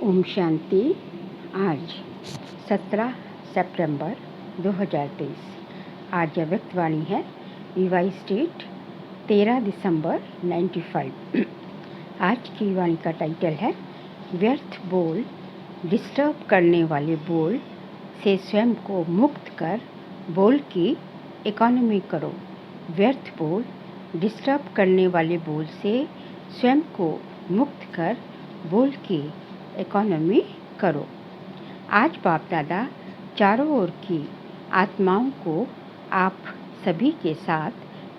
ओम शांति। आज 17 सितंबर 2023। आज व्यक्तवाणी है रिवाइज डेट 13 दिसंबर 95। आज की वाणी का टाइटल है व्यर्थ बोल, डिस्टर्ब करने वाले बोल से स्वयं को मुक्त कर बोल की इकोनॉमी करो। व्यर्थ बोल, डिस्टर्ब करने वाले बोल से स्वयं को मुक्त कर बोल की इकोनॉमी करो। आज बाप दादा चारों ओर की आत्माओं को आप सभी के साथ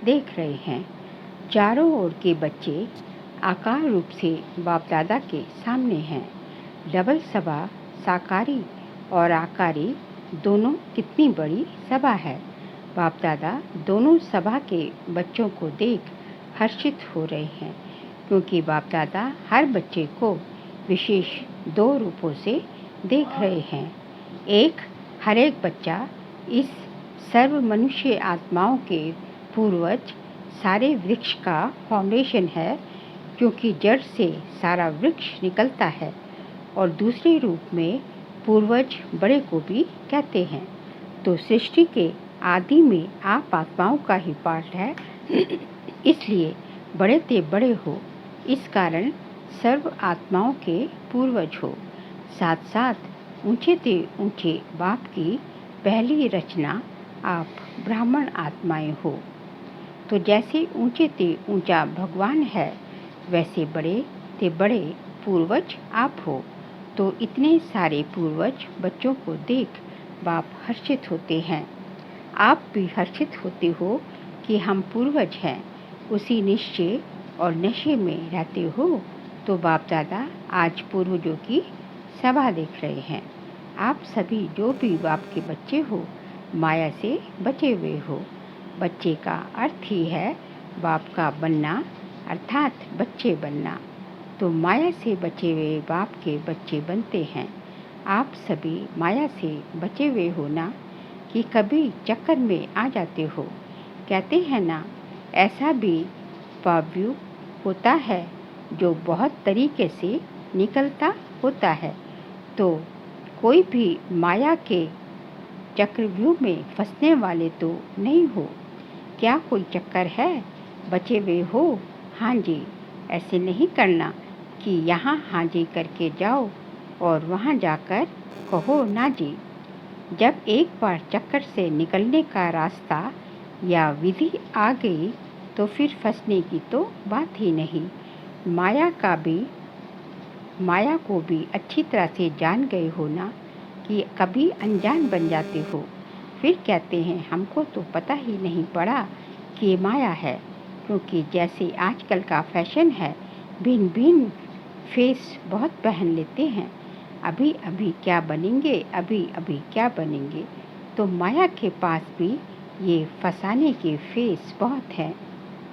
देख रहे हैं। चारों ओर के बच्चे आकार रूप से बाप दादा के सामने हैं। डबल सभा साकारी और आकारी दोनों कितनी बड़ी सभा है। बाप दादा दोनों सभा के बच्चों को देख हर्षित हो रहे हैं, क्योंकि बाप दादा हर बच्चे को विशेष दो रूपों से देख रहे हैं। एक, हर एक बच्चा इस सर्व मनुष्य आत्माओं के पूर्वज सारे वृक्ष का फाउंडेशन है, क्योंकि जड़ से सारा वृक्ष निकलता है। और दूसरे रूप में पूर्वज बड़े को भी कहते हैं। तो सृष्टि के आदि में आप आत्माओं का ही पार्ट है, इसलिए बड़े ते बड़े हो, इस कारण सर्व आत्माओं के पूर्वज हो। साथ साथ ऊंचे ते ऊंचे बाप की पहली रचना आप ब्राह्मण आत्माएं हो। तो जैसे ऊंचे ते ऊंचा भगवान है, वैसे बड़े ते बड़े पूर्वज आप हो। तो इतने सारे पूर्वज बच्चों को देख बाप हर्षित होते हैं। आप भी हर्षित होते हो कि हम पूर्वज हैं। उसी निश्चय और नशे में रहते हो। तो बाप दादा आज पूर्वजों की सभा देख रहे हैं। आप सभी जो भी बाप के बच्चे हो, माया से बचे हुए हो। बच्चे का अर्थ ही है बाप का बनना, अर्थात बच्चे बनना। तो माया से बचे हुए बाप के बच्चे बनते हैं। आप सभी माया से बचे हुए हो ना, कि कभी चक्कर में आ जाते हो। कहते हैं ना, ऐसा भी पाव्यू होता है जो बहुत तरीके से निकलता होता है। तो कोई भी माया के चक्रव्यूह में फंसने वाले तो नहीं हो। क्या कोई चक्कर है? बचे हुए हो? हाँ जी। ऐसे नहीं करना कि यहाँ हाँ जी करके जाओ और वहाँ जाकर कहो ना जी। जब एक बार चक्कर से निकलने का रास्ता या विधि आ गई, तो फिर फंसने की तो बात ही नहीं। माया को भी अच्छी तरह से जान गए हो ना, कि कभी अनजान बन जाते हो। फिर कहते हैं हमको तो पता ही नहीं पड़ा कि ये माया है, क्योंकि जैसे आजकल का फैशन है, भिन्न भिन्न फेस बहुत पहन लेते हैं। अभी अभी क्या बनेंगे, अभी अभी क्या बनेंगे। तो माया के पास भी ये फंसाने के फेस बहुत हैं।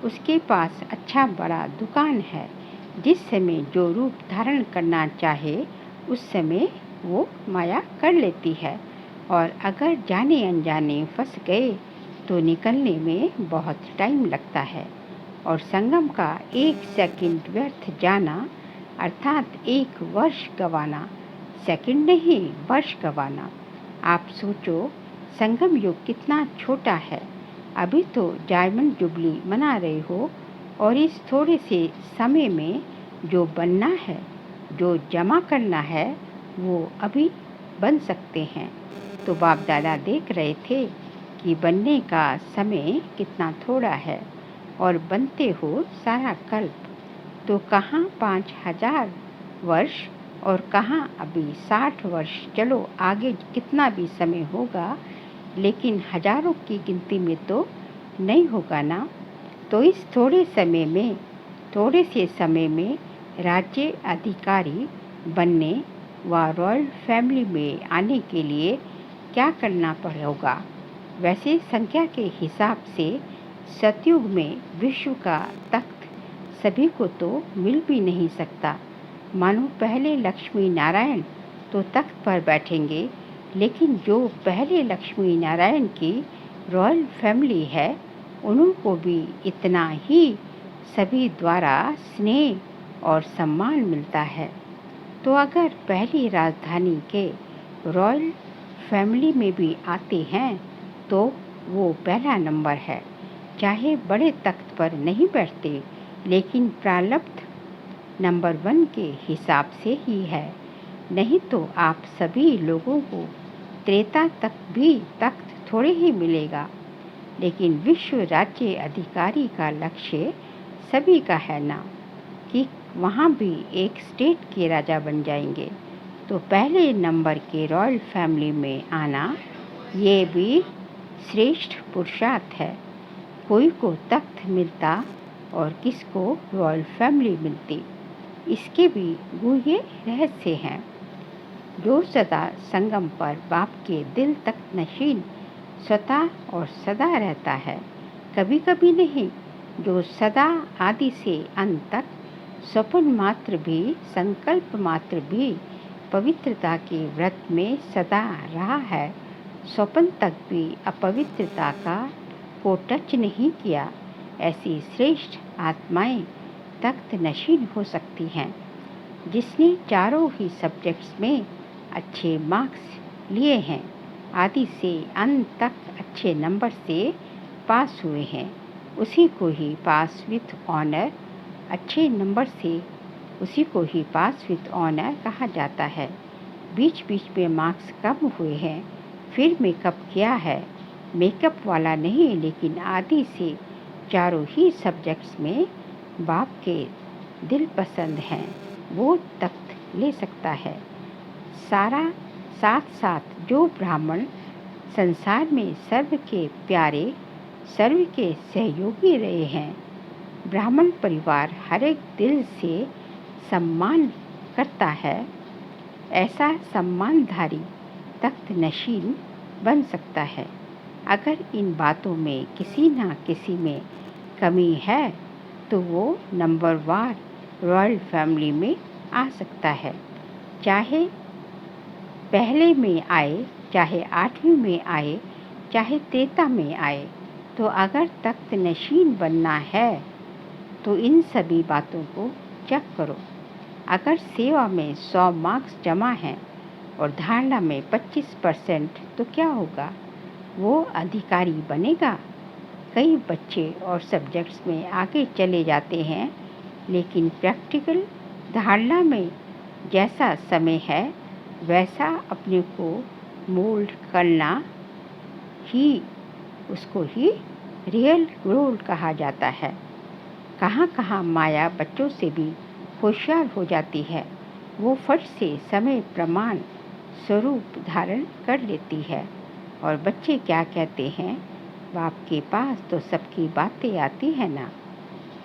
उसके पास अच्छा बड़ा दुकान है। जिस समय जो रूप धारण करना चाहे, उस समय वो माया कर लेती है। और अगर जाने अनजाने फंस गए तो निकलने में बहुत टाइम लगता है। और संगम का एक सेकंड व्यर्थ जाना, अर्थात एक वर्ष गंवाना। सेकंड नहीं, वर्ष गंवाना। आप सोचो संगम युग कितना छोटा है। अभी तो डायमंड जुबली मना रहे हो, और इस थोड़े से समय में जो बनना है, जो जमा करना है, वो अभी बन सकते हैं। तो बाप दादा देख रहे थे कि बनने का समय कितना थोड़ा है, और बनते हो सारा कल्प। तो कहाँ 5000 वर्ष और कहाँ अभी 60 वर्ष। चलो आगे कितना भी समय होगा, लेकिन हजारों की गिनती में तो नहीं होगा ना। तो इस थोड़े से समय में राज्य अधिकारी बनने व रॉयल फैमिली में आने के लिए क्या करना पड़ेगा। वैसे संख्या के हिसाब से सतयुग में विश्व का तख्त सभी को तो मिल भी नहीं सकता। मानो पहले लक्ष्मी नारायण तो तख्त पर बैठेंगे, लेकिन जो पहले लक्ष्मी नारायण की रॉयल फैमिली है, उनको भी इतना ही सभी द्वारा स्नेह और सम्मान मिलता है। तो अगर पहली राजधानी के रॉयल फैमिली में भी आते हैं तो वो पहला नंबर है। चाहे बड़े तख्त पर नहीं बैठते, लेकिन प्रारब्ध नंबर 1 के हिसाब से ही है। नहीं तो आप सभी लोगों को त्रेता तक भी तख्त थोड़े ही मिलेगा। लेकिन विश्व राज्य अधिकारी का लक्ष्य सभी का है ना, कि वहाँ भी एक स्टेट के राजा बन जाएंगे। तो पहले नंबर के रॉयल फैमिली में आना ये भी श्रेष्ठ पुरुषार्थ है। कोई को तख्त मिलता और किसको रॉयल फैमिली मिलती, इसके भी गूढ़ रहस्य हैं। जो सदा संगम पर बाप के दिल तक नशीन स्वतः और सदा रहता है, कभी कभी नहीं। जो सदा आदि से अंत तक स्वप्न मात्र भी, संकल्प मात्र भी पवित्रता के व्रत में सदा रहा है, स्वप्न तक भी अपवित्रता को टच नहीं किया, ऐसी श्रेष्ठ आत्माएं तख्त नशीन हो सकती हैं। जिसने चारों ही सब्जेक्ट्स में अच्छे मार्क्स लिए हैं, आदि से अंत तक अच्छे नंबर से पास हुए हैं, उसी को ही पास विथ ऑनर, अच्छे नंबर से उसी को ही पास विथ ऑनर कहा जाता है। बीच बीच में मार्क्स कम हुए हैं, फिर मेकअप किया है, मेकअप वाला नहीं, लेकिन आदि से चारों ही सब्जेक्ट्स में बाप के दिल पसंद हैं, वो तख्त ले सकता है। सारा साथ साथ जो ब्राह्मण संसार में सर्व के प्यारे, सर्व के सहयोगी रहे हैं, ब्राह्मण परिवार हर एक दिल से सम्मान करता है, ऐसा सम्मानधारी तख्त नशीन बन सकता है। अगर इन बातों में किसी ना किसी में कमी है तो वो नंबर वार रॉयल फैमिली में आ सकता है। चाहे पहले में आए, चाहे 8वीं में आए, चाहे त्रेता में आए, तो अगर तख्त नशीन बनना है तो इन सभी बातों को चेक करो। अगर सेवा में 100 मार्क्स जमा हैं और धारणा में 25%, तो क्या होगा? वो अधिकारी बनेगा। कई बच्चे और सब्जेक्ट्स में आगे चले जाते हैं, लेकिन प्रैक्टिकल धारणा में जैसा समय है वैसा अपने को मोल्ड करना ही, उसको ही रियल रोल कहा जाता है। कहाँ कहाँ माया बच्चों से भी होशियार हो जाती है। वो फट से समय प्रमाण स्वरूप धारण कर लेती है। और बच्चे क्या कहते हैं, बाप के पास तो सबकी बातें आती है ना,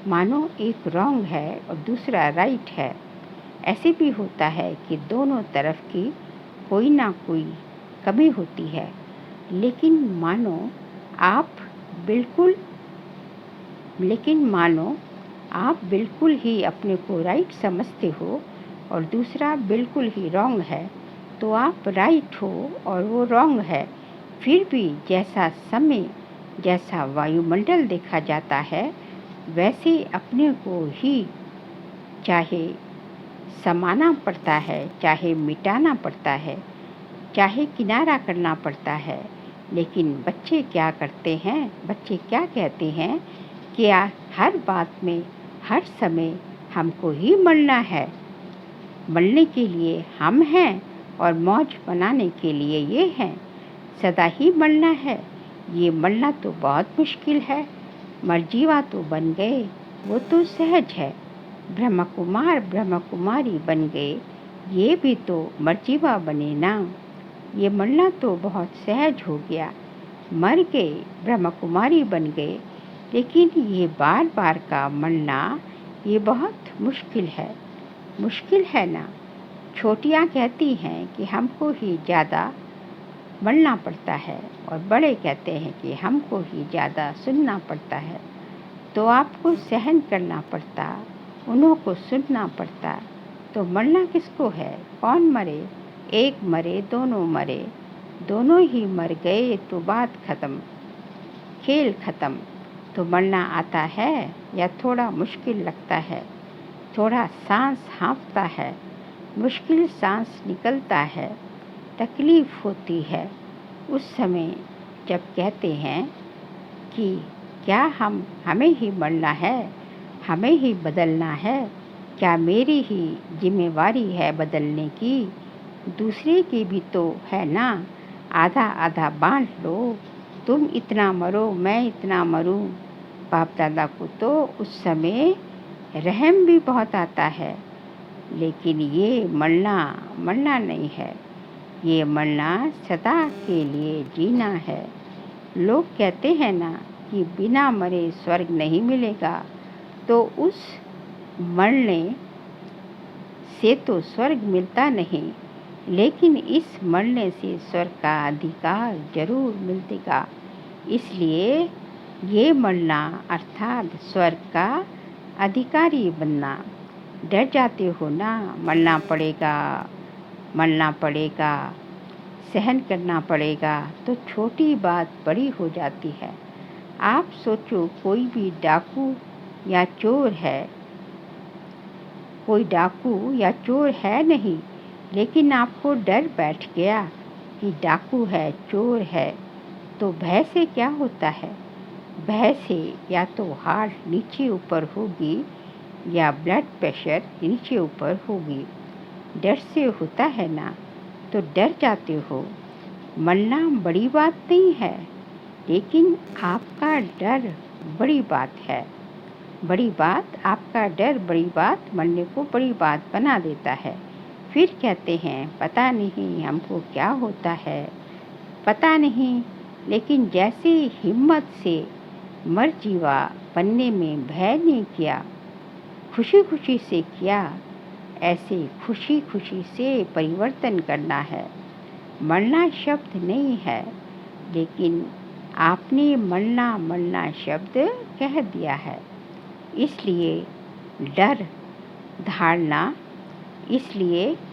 मानो एक रॉन्ग है और दूसरा राइट है। ऐसे भी होता है कि दोनों तरफ की कोई ना कोई कमी होती है, लेकिन मानो आप बिल्कुल ही अपने को राइट समझते हो और दूसरा बिल्कुल ही रॉन्ग है, तो आप राइट हो और वो रॉन्ग है। फिर भी जैसा समय, जैसा वायुमंडल देखा जाता है, वैसे अपने को ही चाहे समाना पड़ता है, चाहे मिटाना पड़ता है, चाहे किनारा करना पड़ता है। लेकिन बच्चे क्या करते हैं, बच्चे क्या कहते हैं कि हर बात में, हर समय हमको ही मरना है, मरने के लिए हम हैं और मौज मनाने के लिए ये हैं, सदा ही मरना है। ये मरना तो बहुत मुश्किल है, मरजीवा तो बन गए, वो तो सहज है। ब्रह्म कुमार ब्रह्म कुमारी बन गए, ये भी तो मरजीवा बने ना। ये मरना तो बहुत सहज हो गया, मर गए, ब्रह्म कुमारी बन गए। लेकिन ये बार बार का मरना, ये बहुत मुश्किल है ना। छोटियाँ कहती हैं कि हमको ही ज़्यादा मरना पड़ता है और बड़े कहते हैं कि हमको ही ज़्यादा सुनना पड़ता है। तो आपको सहन करना पड़ता, उन्हों को सुनना पड़ता, तो मरना किसको है? कौन मरे? एक मरे, दोनों मरे, दोनों ही मर गए तो बात खत्म, खेल खत्म। तो मरना आता है या थोड़ा मुश्किल लगता है, थोड़ा सांस हाँफता है, मुश्किल सांस निकलता है, तकलीफ होती है उस समय जब कहते हैं कि क्या हमें ही मरना है, हमें ही बदलना है, क्या मेरी ही जिम्मेवारी है बदलने की, दूसरे की भी तो है ना, आधा आधा बांट लो, तुम इतना मरो मैं इतना मरूं। बाप दादा को तो उस समय रहम भी बहुत आता है, लेकिन ये मरना नहीं है, ये मरना सदा के लिए जीना है। लोग कहते हैं ना कि बिना मरे स्वर्ग नहीं मिलेगा, तो उस मरने से तो स्वर्ग मिलता नहीं, लेकिन इस मरने से स्वर्ग का अधिकार जरूर मिलेगा। इसलिए ये मरना अर्थात स्वर्ग का अधिकारी बनना। डर जाते हो ना, मरना पड़ेगा, सहन करना पड़ेगा, तो छोटी बात बड़ी हो जाती है। आप सोचो कोई भी डाकू या चोर है नहीं, लेकिन आपको डर बैठ गया कि डाकू है, चोर है, तो भय से क्या होता है? भय से या तो हार्ट नीचे ऊपर होगी या ब्लड प्रेशर नीचे ऊपर होगी। डर से होता है ना, तो डर जाते हो। मरना बड़ी बात नहीं है, लेकिन आपका डर बड़ी बात है। आपका डर बड़ी बात मरने को बड़ी बात बना देता है। फिर कहते हैं पता नहीं हमको क्या होता है, पता नहीं, लेकिन जैसे हिम्मत से मर जीवा बनने में भय नहीं किया, खुशी खुशी से किया, ऐसे खुशी खुशी से परिवर्तन करना है। मरना शब्द नहीं है, लेकिन आपने मरना शब्द कह दिया है, इसलिए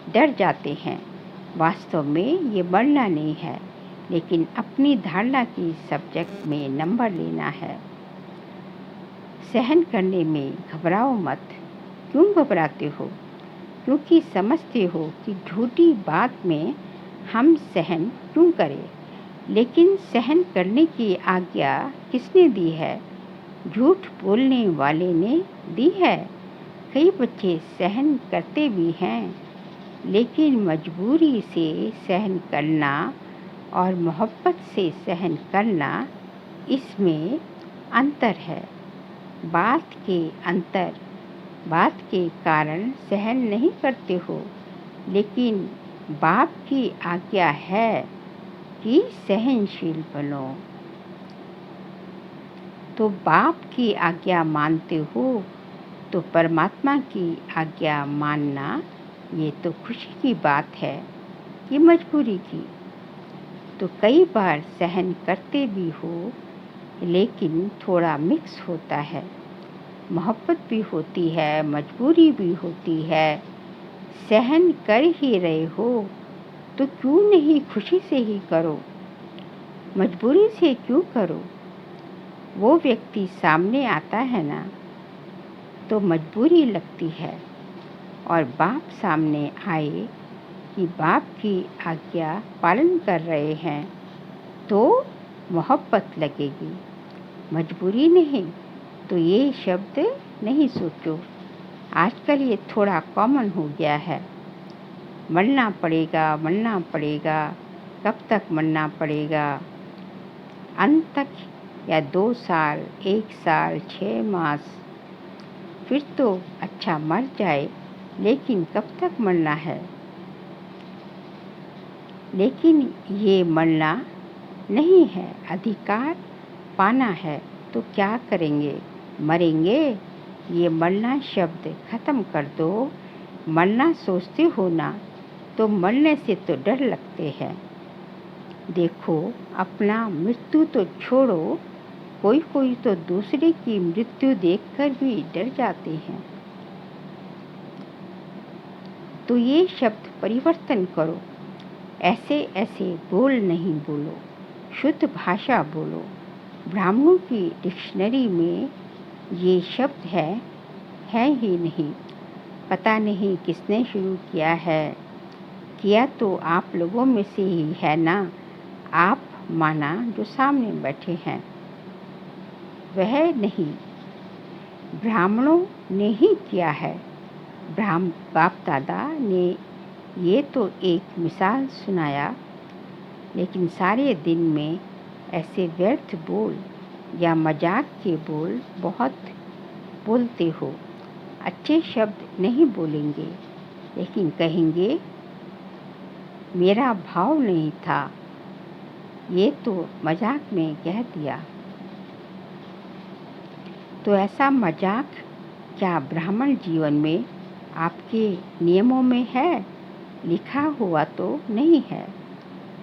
डर जाते हैं। वास्तव में ये मरना नहीं है, लेकिन अपनी धारणा की सब्जेक्ट में नंबर लेना है। सहन करने में घबराओ मत। क्यों घबराते हो? क्योंकि समझते हो कि झूठी बात में हम सहन क्यों करें। लेकिन सहन करने की आज्ञा किसने दी है? झूठ बोलने वाले ने दी है। कई बच्चे सहन करते भी हैं, लेकिन मजबूरी से सहन करना और मोहब्बत से सहन करना, इसमें अंतर है। बात के कारण सहन नहीं करते हो, लेकिन बाप की आज्ञा है कि सहनशील बनो। तो बाप की आज्ञा मानते हो, तो परमात्मा की आज्ञा मानना, ये तो खुशी की बात है कि मजबूरी की। तो कई बार सहन करते भी हो, लेकिन थोड़ा मिक्स होता है। मोहब्बत भी होती है, मजबूरी भी होती है। सहन कर ही रहे हो, तो क्यों नहीं खुशी से ही करो, मजबूरी से क्यों करो? वो व्यक्ति सामने आता है ना, तो मजबूरी लगती है, और बाप सामने आए कि बाप की आज्ञा पालन कर रहे हैं, तो मोहब्बत लगेगी, मजबूरी नहीं। तो ये शब्द नहीं सोचो। आजकल ये थोड़ा कॉमन हो गया है। मरना पड़ेगा, कब तक मरना पड़ेगा? अंत तक, या 2 साल, 1 साल, 6 मास? फिर तो अच्छा मर जाए, लेकिन कब तक मरना है? लेकिन ये मरना नहीं है, अधिकार पाना है। तो क्या करेंगे? मरेंगे। ये मरना शब्द खत्म कर दो। मरना सोचते हो ना, तो मरने से तो डर लगते हैं। देखो, अपना मृत्यु तो छोड़ो, कोई तो दूसरे की मृत्यु देखकर भी डर जाते हैं। तो ये शब्द परिवर्तन करो। ऐसे बोल नहीं बोलो, शुद्ध भाषा बोलो। ब्राह्मणों की डिक्शनरी में ये शब्द है ही नहीं। पता नहीं किसने शुरू किया है, किया तो आप लोगों में से ही है ना। आप माना जो सामने बैठे हैं वह नहीं, ब्राह्मणों ने ही किया है। बाप दादा ने ये तो एक मिसाल सुनाया, लेकिन सारे दिन में ऐसे व्यर्थ बोल या मजाक के बोल बहुत बोलते हो। अच्छे शब्द नहीं बोलेंगे, लेकिन कहेंगे मेरा भाव नहीं था, ये तो मजाक में कह दिया। तो ऐसा मजाक क्या ब्राह्मण जीवन में आपके नियमों में है? लिखा हुआ तो नहीं है।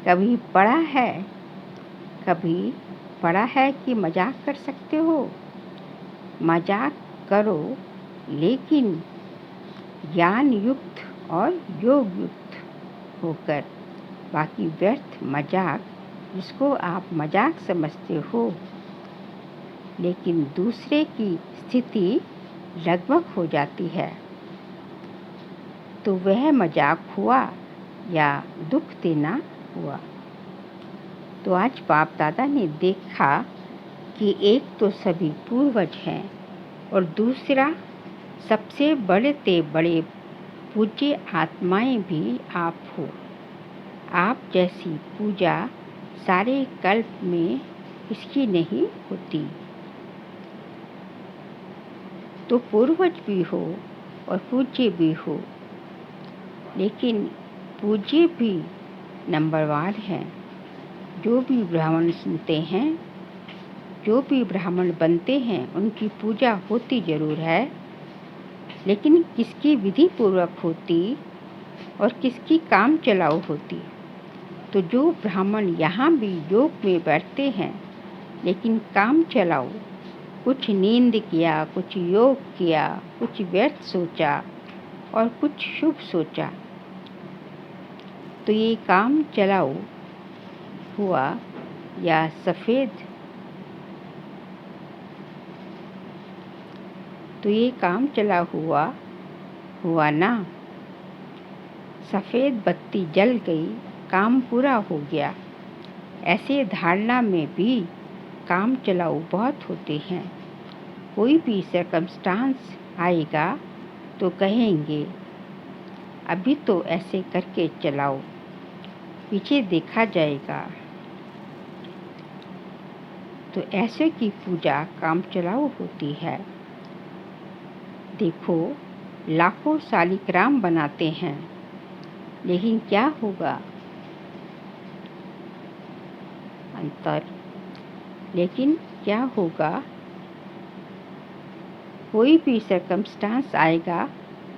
कभी पढ़ा है कि मजाक कर सकते हो? मजाक करो, लेकिन ज्ञान युक्त और योग युक्त होकर। बाकी व्यर्थ मजाक जिसको आप मजाक समझते हो, लेकिन दूसरे की स्थिति लगभग हो जाती है, तो वह मजाक हुआ या दुख देना हुआ। तो आज बाप दादा ने देखा कि एक तो सभी पूर्वज हैं और दूसरा सबसे बड़े पूज्य आत्माएं भी आप हो। आप जैसी पूजा सारे कल्प में इसकी नहीं होती। तो पूर्वज भी हो और पूज्य भी हो, लेकिन पूज्य भी नंबरवार हैं। जो भी ब्राह्मण सुनते हैं, जो भी ब्राह्मण बनते हैं, उनकी पूजा होती ज़रूर है, लेकिन किसकी विधि पूर्वक होती और किसकी काम चलाऊ होती। तो जो ब्राह्मण यहाँ भी योग में बैठते हैं, लेकिन काम चलाऊ, कुछ नींद किया, कुछ योग किया, कुछ व्यर्थ सोचा और कुछ शुभ सोचा, तो ये काम चलाऊ हुआ या सफ़ेद, तो ये काम चला हुआ ना। सफ़ेद बत्ती जल गई, काम पूरा हो गया। ऐसे धारणा में भी काम चलाऊ बहुत होते हैं। कोई भी सर्कमस्टांस आएगा तो कहेंगे अभी तो ऐसे करके चलाओ, पीछे देखा जाएगा। तो ऐसे की पूजा काम चलाऊ होती है। देखो, लाखों शालिग्राम बनाते हैं, लेकिन क्या होगा? अंतर। लेकिन क्या होगा? कोई भी सर्कमस्टांस आएगा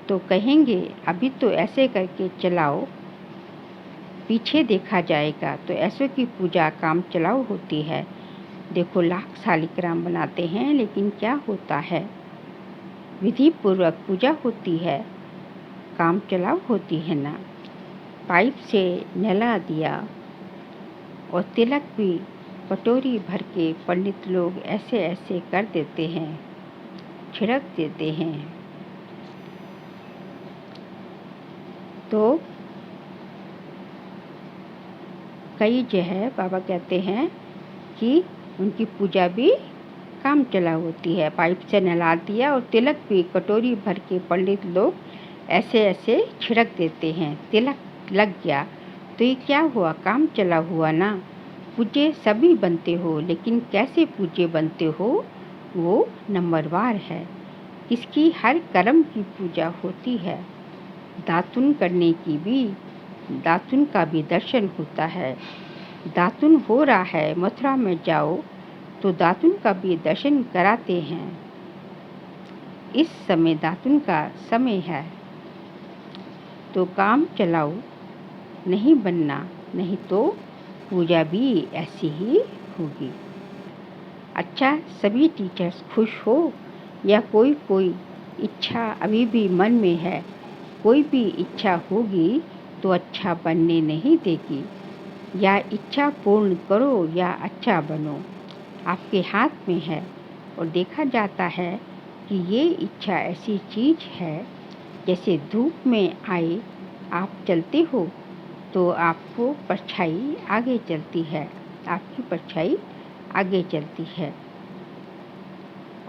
तो कहेंगे अभी तो ऐसे करके चलाओ, पीछे देखा जाएगा। तो ऐसे की पूजा काम चलाऊ होती है। देखो, लाख शालिग्राम बनाते हैं, लेकिन क्या होता है? विधि पूर्वक पूजा होती है, काम चलाऊ होती है ना। पाइप से नहला दिया और तिलक भी कटोरी भर के पंडित लोग ऐसे ऐसे कर देते हैं, छिड़क देते हैं। तो कई जो है बाबा कहते हैं कि उनकी पूजा भी काम चला होती है। पाइप से नहला दिया और तिलक भी कटोरी भर के पंडित लोग ऐसे ऐसे छिड़क देते हैं, तिलक लग गया। तो ये क्या हुआ? काम चला हुआ ना। पूज्य सभी बनते हो, लेकिन कैसे पूज्य बनते हो वो नंबरवार है। इसकी हर कर्म की पूजा होती है। दातुन करने की भी, दातुन का भी दर्शन होता है। दातुन हो रहा है, मथुरा में जाओ तो दातुन का भी दर्शन कराते हैं। इस समय दातुन का समय है। तो काम चलाऊ नहीं बनना, नहीं तो पूजा भी ऐसी ही होगी। अच्छा, सभी टीचर्स खुश हो या कोई इच्छा अभी भी मन में है, कोई भी इच्छा होगी तो अच्छा बनने नहीं देगी। या इच्छा पूर्ण करो या अच्छा बनो, आपके हाथ में है। और देखा जाता है कि ये इच्छा ऐसी चीज़ है जैसे धूप में आए आप चलते हो तो आपको परछाई आगे चलती है, आपकी परछाई आगे चलती है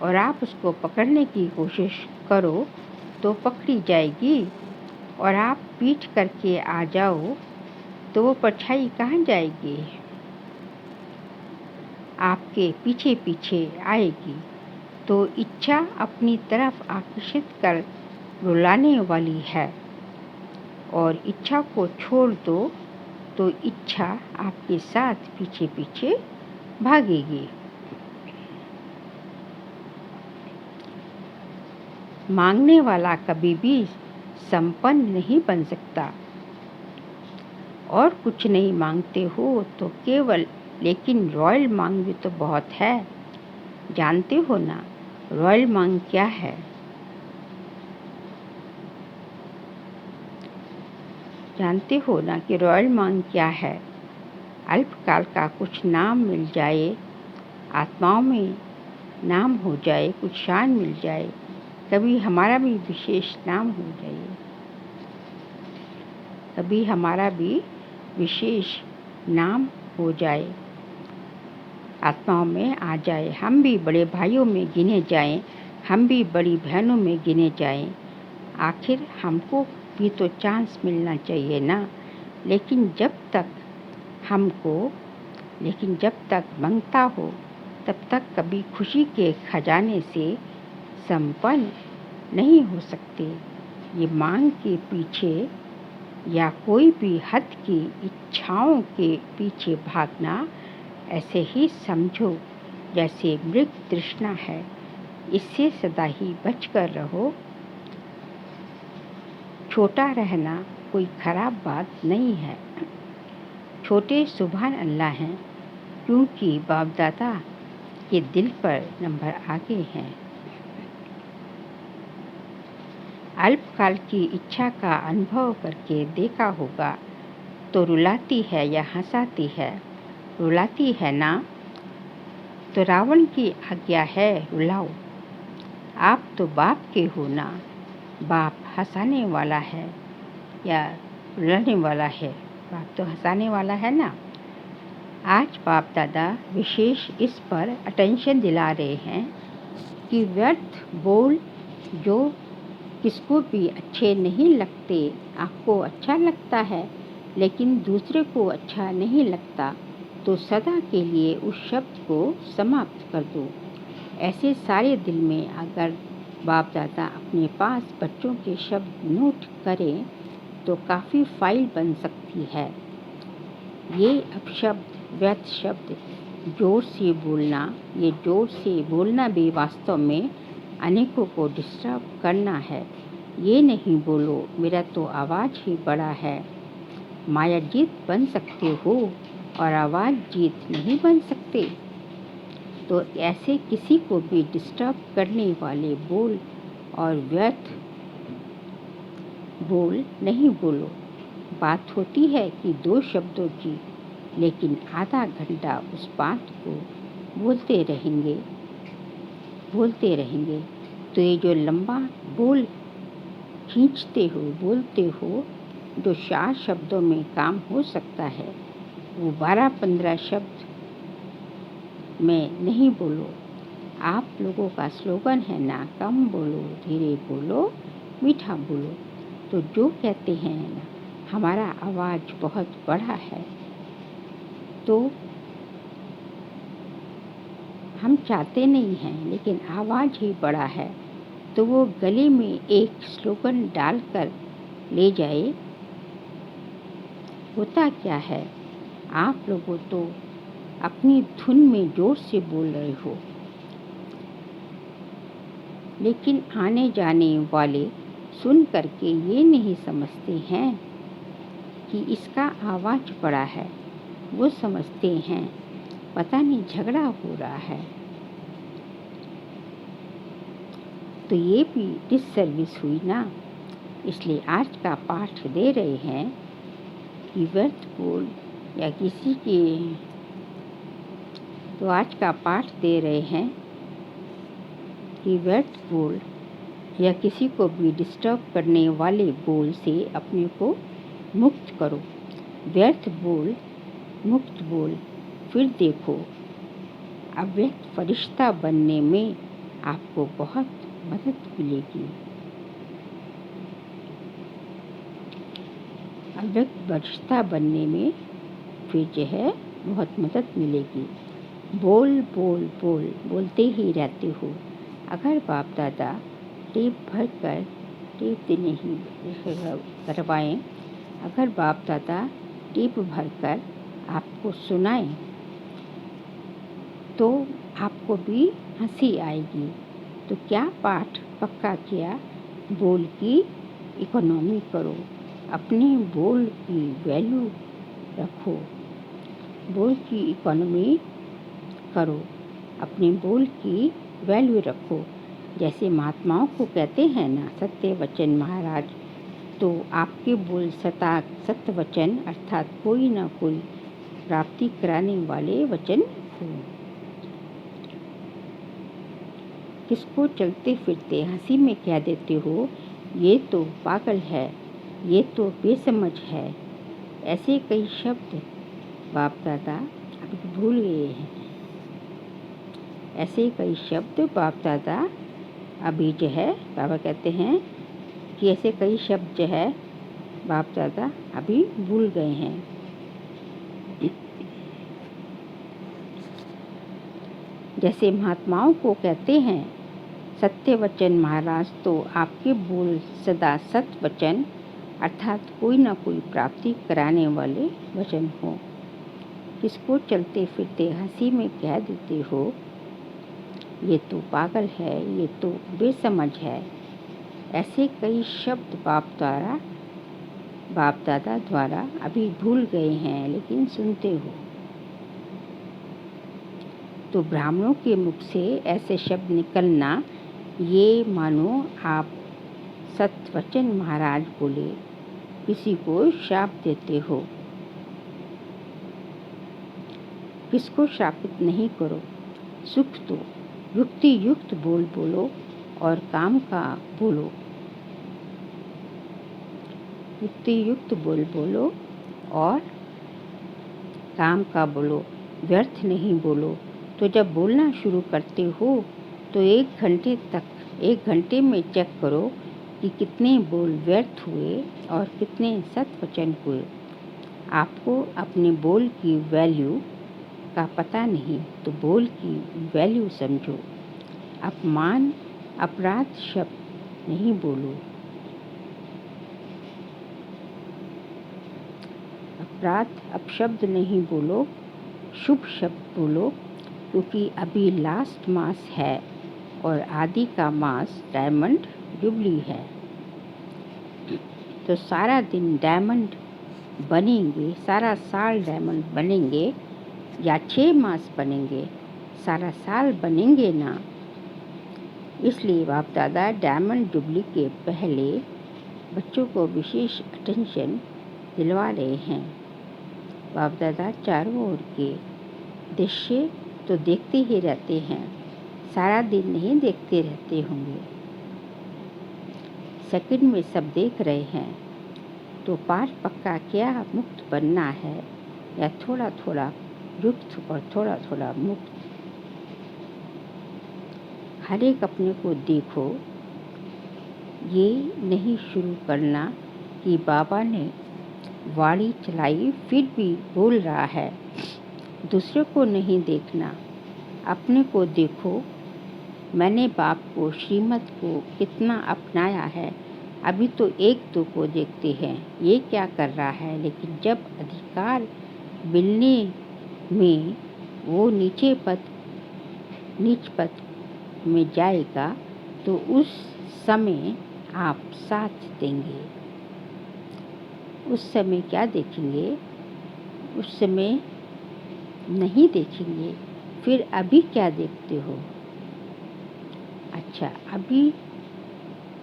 और आप उसको पकड़ने की कोशिश करो तो पकड़ी जाएगी और आप पीठ करके आ जाओ तो वो परछाई कहाँ जाएगी? आपके पीछे पीछे आएगी। तो इच्छा अपनी तरफ आकर्षित कर रुलाने वाली है और इच्छा को छोड़ दो तो इच्छा आपके साथ पीछे पीछे भागेगी। मांगने वाला कभी भी संपन्न नहीं बन सकता और कुछ नहीं मांगते हो तो केवल, लेकिन रॉयल मांग भी तो बहुत है। जानते हो ना रॉयल मांग क्या है? जानते हो ना कि रॉयल मांग क्या है? अल्पकाल का कुछ नाम मिल जाए, आत्माओं में नाम हो जाए, कुछ शान मिल जाए, कभी हमारा भी विशेष नाम हो जाए, कभी हमारा भी विशेष नाम हो जाए, आत्माओं में आ जाए, हम भी बड़े भाइयों में गिने जाएं, हम भी बड़ी बहनों में गिने जाएं। आखिर हमको भी तो चांस मिलना चाहिए ना। लेकिन जब तक मांगता हो तब तक कभी खुशी के खजाने से संपन्न नहीं हो सकते। ये मांग के पीछे या कोई भी हद की इच्छाओं के पीछे भागना ऐसे ही समझो जैसे मृग तृष्णा है। इससे सदा ही बचकर रहो। छोटा रहना कोई खराब बात नहीं है। छोटे सुभान अल्लाह हैं क्योंकि बाप दादा के दिल पर नंबर आगे हैं। अल्पकाल की इच्छा का अनुभव करके देखा होगा तो रुलाती है या हंसाती है? रुलाती है ना। तो रावण की आज्ञा है रुलाओ। आप तो बाप के हो ना। बाप हंसाने वाला है या रुलाने वाला है? बाप तो हंसाने वाला है ना। आज बाप दादा विशेष इस पर अटेंशन दिला रहे हैं कि व्यर्थ बोल जो किसको भी अच्छे नहीं लगते, आपको अच्छा लगता है लेकिन दूसरे को अच्छा नहीं लगता, तो सदा के लिए उस शब्द को समाप्त कर दो। ऐसे सारे दिल में अगर बाप दादा अपने पास बच्चों के शब्द नोट करें तो काफ़ी फाइल बन सकती है। ये अपशब्द, व्यर्थ शब्द, जोर से बोलना, ये जोर से बोलना भी वास्तव में अनेकों को डिस्टर्ब करना है। ये नहीं बोलो मेरा तो आवाज़ ही बड़ा है। माया जीत बन सकते हो और आवाज़ जीत नहीं बन सकते। तो ऐसे किसी को भी डिस्टर्ब करने वाले बोल और व्यर्थ बोल नहीं बोलो। बात होती है कि 2 शब्दों की, लेकिन आधा घंटा उस बात को बोलते रहेंगे। तो ये जो लंबा बोल खींचते हो, बोलते हो, जो 4 शब्दों में काम हो सकता है वो 12-15 शब्द में नहीं बोलो। आप लोगों का स्लोगन है ना, कम बोलो, धीरे बोलो, मीठा बोलो। तो जो कहते हैं ना हमारा आवाज़ बहुत बड़ा है, तो हम चाहते नहीं हैं लेकिन आवाज़ ही बड़ा है, तो वो गले में एक स्लोगन डालकर ले जाए। होता क्या है, आप लोगों तो अपनी धुन में जोर से बोल रहे हो, लेकिन आने जाने वाले सुन करके ये नहीं समझते हैं कि इसका आवाज़ बड़ा है। वो समझते हैं पता नहीं झगड़ा हो रहा है। तो ये भी डिससर्विस हुई ना। इसलिए आज का पाठ दे रहे हैं कि व्यर्थ बोल या किसी के, तो आज का पाठ दे रहे हैं कि व्यर्थ बोल या किसी को भी डिस्टर्ब करने वाले बोल से अपने को मुक्त करो। व्यर्थ बोल, मुक्त बोल, फिर देखो अव्यक्त फरिश्ता बनने में आपको बहुत मदद मिलेगी। अव्यक्त फरिश्ता बनने में फिर जो है बहुत मदद मिलेगी। बोल बोल बोल बोलते ही रहते हो। अगर बाप दादा टेप भर कर टेप नहीं करवाएं, अगर बाप दादा टेप भर कर आपको सुनाएं तो आपको भी हंसी आएगी। तो क्या पाठ पक्का किया? बोल की इकोनॉमी करो, अपने बोल की वैल्यू रखो। बोल की इकोनॉमी करो, अपने बोल की वैल्यू रखो। जैसे महात्माओं को कहते हैं ना सत्य वचन महाराज, तो आपके बोल सत्य वचन अर्थात कोई ना कोई प्राप्ति कराने वाले वचन हो। किसको चलते फिरते हंसी में कह देते हो, ये तो पागल है, ये तो बेसमझ है। ऐसे कई शब्द बाप दादा अभी भूल गए हैं। ऐसे कई शब्द बाप दादा अभी जो है बाबा कहते हैं कि ऐसे कई शब्द जो है बाप दादा अभी भूल गए हैं। जैसे महात्माओं को कहते हैं सत्य वचन महाराज, तो आपके बोल सदा सत्य वचन अर्थात कोई ना कोई प्राप्ति कराने वाले वचन हो। किसको चलते फिरते हंसी में कह देते हो, ये तो पागल है, ये तो बेसमझ है। ऐसे कई शब्द बाप दादा द्वारा अभी भूल गए हैं, लेकिन सुनते हो। तो ब्राह्मणों के मुख से ऐसे शब्द निकलना, ये मानो आप सत्वचन महाराज बोले किसी को श्राप देते हो। किसको श्रापित नहीं करो, सुख दो। युक्ति युक्त बोल बोलो और काम का बोलो। युक्ति युक्त बोल बोलो और काम का बोलो, व्यर्थ नहीं बोलो। तो जब बोलना शुरू करते हो तो 1 घंटे में चेक करो कि कितने बोल व्यर्थ हुए और कितने सत्वचन हुए। आपको अपने बोल की वैल्यू का पता नहीं, तो बोल की वैल्यू समझो। अपमान अपराध शब्द नहीं बोलो, अपराध अपशब्द नहीं बोलो, शुभ शब्द बोलो। क्योंकि अभी लास्ट मास है और आदि का मास डायमंड जुबली है। तो सारा दिन डायमंड बनेंगे, सारा साल डायमंड बनेंगे या 6 मास बनेंगे, सारा साल बनेंगे ना। इसलिए बाप दादा डायमंड जुबली के पहले बच्चों को विशेष अटेंशन दिलवा रहे हैं। बाप दादा चारों ओर के दृश्य तो देखते ही रहते हैं, सारा दिन नहीं देखते रहते होंगे, सेकंड में सब देख रहे हैं। तो पाठ पक्का क्या मुक्त बनना है या थोड़ा थोड़ा युक्त और थोड़ा थोड़ा मुक्त। हर एक अपने को देखो। ये नहीं शुरू करना कि बाबा ने वाणी चलाई फिर भी बोल रहा है। दूसरे को नहीं देखना, अपने को देखो। मैंने बाप को श्रीमत को कितना अपनाया है। अभी तो 1-2 को देखते हैं ये क्या कर रहा है, लेकिन जब अधिकार मिलने में वो नीच पद में जाएगा तो उस समय आप साथ देंगे। उस समय क्या देखेंगे? उस समय नहीं देखेंगे। फिर अभी क्या देखते हो? अच्छा, अभी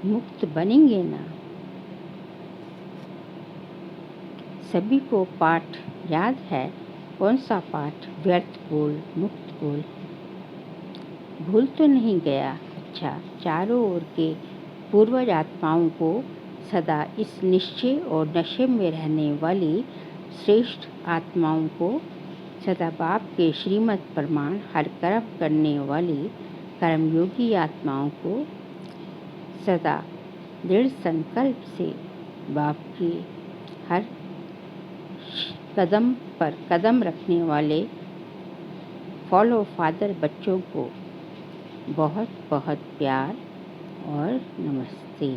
मुक्त बनेंगे ना। सभी को पाठ याद है। कौन सा पाठ? व्यर्थ बोल, मुक्त बोल। भूल तो नहीं गया? अच्छा, चारों ओर के पूर्वज आत्माओं को सदा इस निश्चय और नशे में रहने वाली श्रेष्ठ आत्माओं को सदा बाप के श्रीमत प्रमाण हर कर्म करने वाली कर्मयोगी आत्माओं को सदा दृढ़ संकल्प से बाप के हर कदम पर कदम रखने वाले फॉलो फादर बच्चों को बहुत बहुत प्यार और नमस्ते।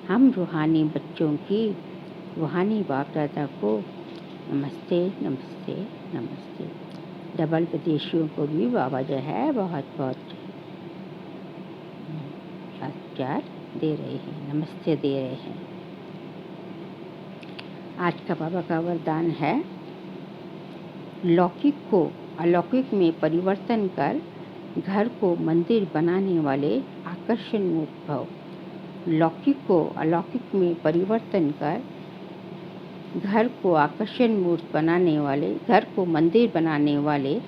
हम रूहानी बच्चों की रूहानी बाप दादा को नमस्ते नमस्ते नमस्ते। डबल विदेशियों को भी बाबा जो है बहुत बहुत प्यार दे रहे हैं, नमस्ते दे रहे हैं। आज का बाबा का वरदान है, लौकिक को अलौकिक में परिवर्तन कर घर को मंदिर बनाने वाले आकर्षण मूर्त भव। लौकिक को अलौकिक में परिवर्तन कर घर को आकर्षण मूर्त बनाने वाले, घर को मंदिर बनाने वाले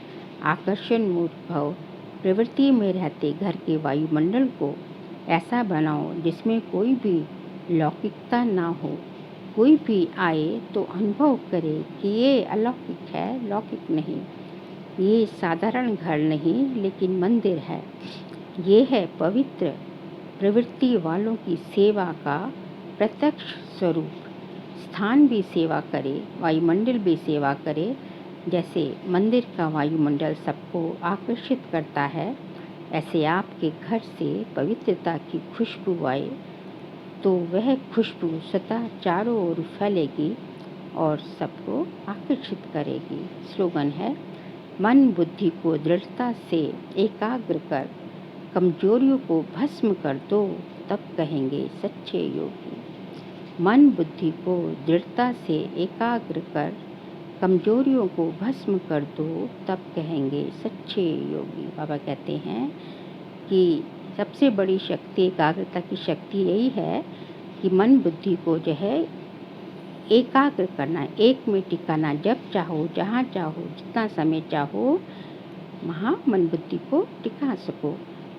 आकर्षण मूर्त भव। प्रवृत्ति में रहते घर के वायुमंडल को ऐसा बनाओ जिसमें कोई भी लौकिकता ना हो। कोई भी आए तो अनुभव करे कि ये अलौकिक है, लौकिक नहीं। ये साधारण घर नहीं लेकिन मंदिर है। ये है पवित्र प्रवृत्ति वालों की सेवा का प्रत्यक्ष स्वरूप। स्थान भी सेवा करे, वायुमंडल भी सेवा करे। जैसे मंदिर का वायुमंडल सबको आकर्षित करता है, ऐसे आपके घर से पवित्रता की खुशबू आए तो वह खुशबू स्वतः चारों ओर फैलेगी और सबको आकर्षित करेगी। स्लोगन है, मन बुद्धि को दृढ़ता से एकाग्र कर कमजोरियों को भस्म कर दो, तब कहेंगे सच्चे योगी। मन बुद्धि को दृढ़ता से एकाग्र कर कमजोरियों को भस्म कर दो, तब कहेंगे सच्चे योगी। बाबा कहते हैं कि सबसे बड़ी शक्ति, एकाग्रता की शक्ति यही है कि मन बुद्धि को जो है एकाग्र करना, एक में टिकाना। जब चाहो, जहाँ चाहो, जितना समय चाहो, वहाँ मन बुद्धि को टिका सको।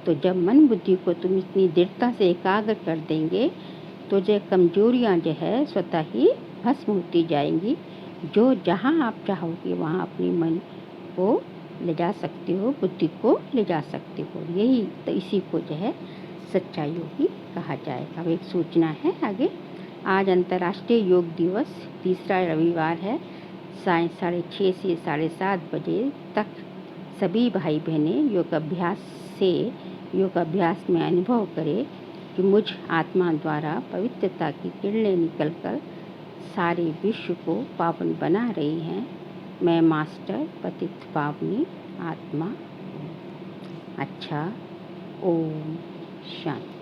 तो जब मन बुद्धि को तुम इतनी दृढ़ता से एकाग्र कर देंगे तो जो कमजोरियाँ जो है स्वतः ही भस्म होती जाएंगी। जो जहाँ आप चाहोगे वहाँ अपनी मन को ले जा सकते हो, बुद्धि को ले जा सकते हो। यही तो इसी को जो है सच्चा योगी कहा जाएगा। अब एक सूचना है आगे। आज अंतर्राष्ट्रीय योग दिवस, तीसरा रविवार है। साय 6:30 से 7:30 बजे तक सभी भाई बहनें योगाभ्यास में अनुभव करें कि मुझ आत्मा द्वारा पवित्रता की किरणें निकलकर सारे विश्व को पावन बना रही हैं। मैं मास्टर पतित पावनी आत्मा हूँ। अच्छा, ओम शांति।